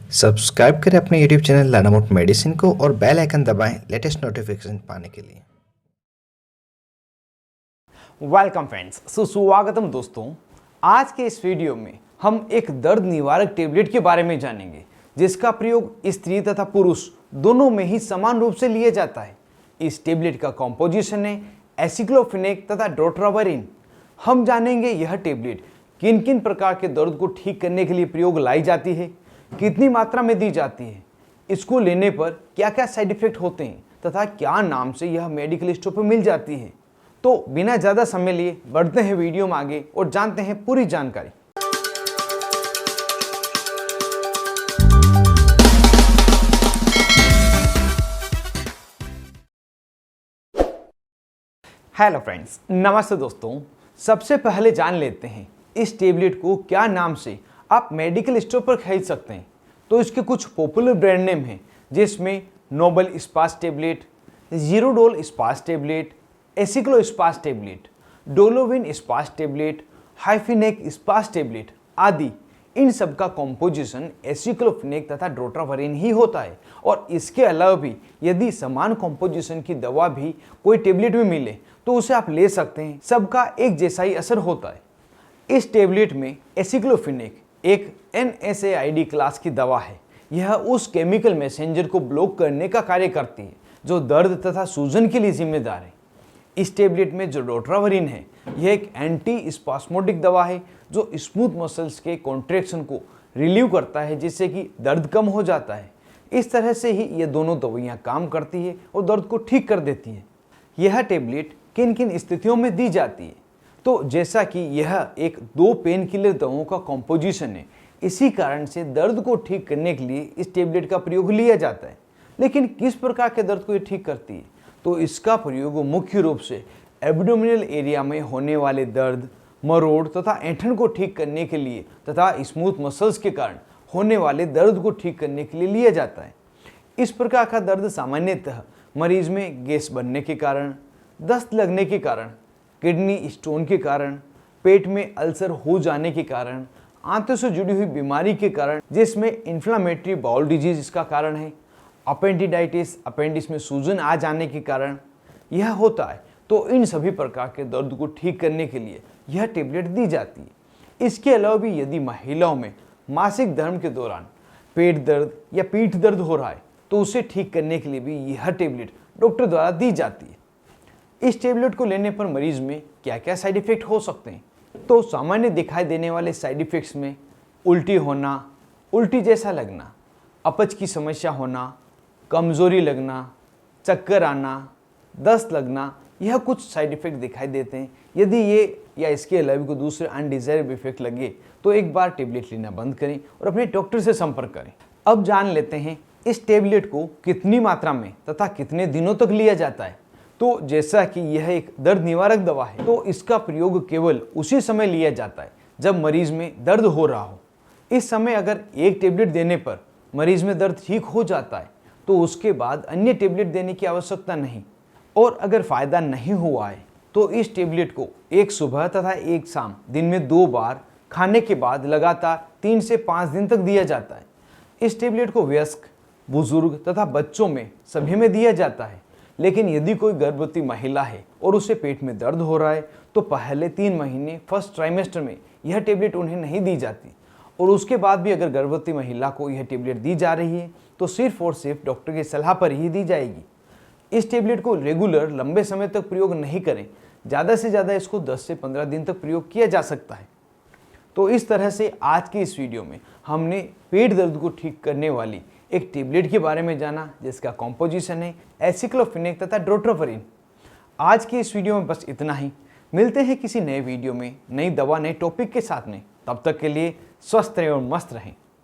Subscribe करें अपने YouTube channel लानामोट medicine को और बेल आइकन दबाएं लेटेस्ट नोटिफिकेशन पाने के लिए। वेलकम फ्रेंड्स, सुस्वागतम दोस्तों। आज के इस वीडियो में हम एक दर्द निवारक टेबलेट के बारे में जानेंगे जिसका प्रयोग स्त्री तथा पुरुष दोनों में ही समान रूप से लिया जाता है। इस टेबलेट का कॉम्पोजिशन है एसिक्लोफेनेक तथा ड्रोट्रावरिन। हम जानेंगे यह टेबलेट किन किन प्रकार के दर्द को ठीक करने के लिए प्रयोग लाई जाती है, कितनी मात्रा में दी जाती है, इसको लेने पर क्या क्या साइड इफेक्ट होते हैं तथा क्या नाम से यह मेडिकल स्टोर पर मिल जाती है। तो बिना ज़्यादा समय लिए बढ़ते हैं वीडियो में आगे और जानते हैं पूरी जानकारी। हेलो फ्रेंड्स, नमस्ते दोस्तों। सबसे पहले जान लेते हैं इस टेबलेट को क्या नाम से आप मेडिकल स्टोर पर खरीद सकते हैं। तो इसके कुछ पॉपुलर ब्रांड नेम हैं जिसमें Nobel spas tablet, Zerodol spas tablet, Aceclo spas tablet, Dolovin spas tablet, Hifenac spas tablet आदि। इन सब का कॉम्पोजिशन एसिक्लोफेनेक तथा ड्रोट्रावरिन ही होता है। और इसके अलावा भी यदि समान कॉम्पोजिशन की दवा भी कोई टेबलेट में मिले तो उसे आप ले सकते हैं। सबका एक जैसा ही असर होता है। इस टेबलेट में एसिक्लोफेनेक एक NSAID क्लास की दवा है। यह उस केमिकल मैसेंजर को ब्लॉक करने का कार्य करती है जो दर्द तथा सूजन के लिए जिम्मेदार है। इस टेबलेट में जो ड्रोट्रावरिन है यह एक एंटी स्पास्मोडिक दवा है जो स्मूथ मसल्स के कॉन्ट्रैक्शन को रिलीव करता है जिससे कि दर्द कम हो जाता है। इस तरह से ही ये दोनों दवाइयाँ काम करती है और दर्द को ठीक कर देती है। यह टेबलेट किन किन स्थितियों में दी जाती है, तो जैसा कि यह एक 2 पेन किलर दवाओं का कॉम्पोजिशन है, इसी कारण से दर्द को ठीक करने के लिए इस टेबलेट का प्रयोग लिया जाता है। लेकिन किस प्रकार के दर्द को ये ठीक करती है, तो इसका प्रयोग मुख्य रूप से एब्डोमिनल एरिया में होने वाले दर्द, मरोड़ तथा ऐंठन को ठीक करने के लिए तथा स्मूथ मसल्स के कारण होने वाले दर्द को ठीक करने के लिए लिया जाता है। इस प्रकार का दर्द सामान्यतः मरीज में गैस बनने के कारण, दस्त लगने के कारण, किडनी स्टोन के कारण, पेट में अल्सर हो जाने के कारण, आंतों से जुड़ी हुई बीमारी के कारण जिसमें इन्फ्लामेटरी बाउल डिजीज इसका कारण है, अपेंडिडाइटिस, अपेंडिक्स में सूजन आ जाने के कारण यह होता है। तो इन सभी प्रकार के दर्द को ठीक करने के लिए यह टेबलेट दी जाती है। इसके अलावा भी यदि महिलाओं में मासिक धर्म के दौरान पेट दर्द या पीठ दर्द हो रहा है तो उसे ठीक करने के लिए भी यह टेबलेट डॉक्टर द्वारा दी जाती है। इस टेबलेट को लेने पर मरीज में क्या क्या साइड इफेक्ट हो सकते हैं, तो सामान्य दिखाई देने वाले साइड इफेक्ट्स में उल्टी होना, उल्टी जैसा लगना, अपच की समस्या होना, कमजोरी लगना, चक्कर आना, दस्त लगना, यह कुछ साइड इफेक्ट दिखाई देते हैं। यदि ये या इसके अलावा कोई दूसरे अनडिजायरेबल इफेक्ट लगे तो एक बार टेबलेट लेना बंद करें और अपने डॉक्टर से संपर्क करें। अब जान लेते हैं इस टेबलेट को कितनी मात्रा में तथा कितने दिनों तक लिया जाता है। तो जैसा कि यह एक दर्द निवारक दवा है तो इसका प्रयोग केवल उसी समय लिया जाता है जब मरीज में दर्द हो रहा हो। इस समय अगर एक टेबलेट देने पर मरीज में दर्द ठीक हो जाता है तो उसके बाद अन्य टेबलेट देने की आवश्यकता नहीं। और अगर फ़ायदा नहीं हुआ है तो इस टेबलेट को एक सुबह तथा एक शाम दिन में 2 बार खाने के बाद लगातार 3 से 5 दिन तक दिया जाता है। इस टेबलेट को वयस्क, बुजुर्ग तथा बच्चों में सभी में दिया जाता है। लेकिन यदि कोई गर्भवती महिला है और उसे पेट में दर्द हो रहा है तो पहले 3 महीने फर्स्ट ट्राइमेस्टर में यह टेबलेट उन्हें नहीं दी जाती। और उसके बाद भी अगर गर्भवती महिला को यह टेबलेट दी जा रही है तो सिर्फ और सिर्फ डॉक्टर की सलाह पर ही दी जाएगी। इस टेबलेट को रेगुलर लंबे समय तक प्रयोग नहीं करें। ज़्यादा से ज़्यादा इसको 10 से 15 दिन तक प्रयोग किया जा सकता है। तो इस तरह से आज की इस वीडियो में हमने पेट दर्द को ठीक करने वाली एक टेबलेट के बारे में जाना जिसका कॉम्पोजिशन है एसिक्लोफेनेक तथा ड्रोट्रावरिन। आज की इस वीडियो में बस इतना ही। मिलते हैं किसी नए वीडियो में नई दवा, नए टॉपिक के साथ में। तब तक के लिए स्वस्थ रहें और मस्त रहें।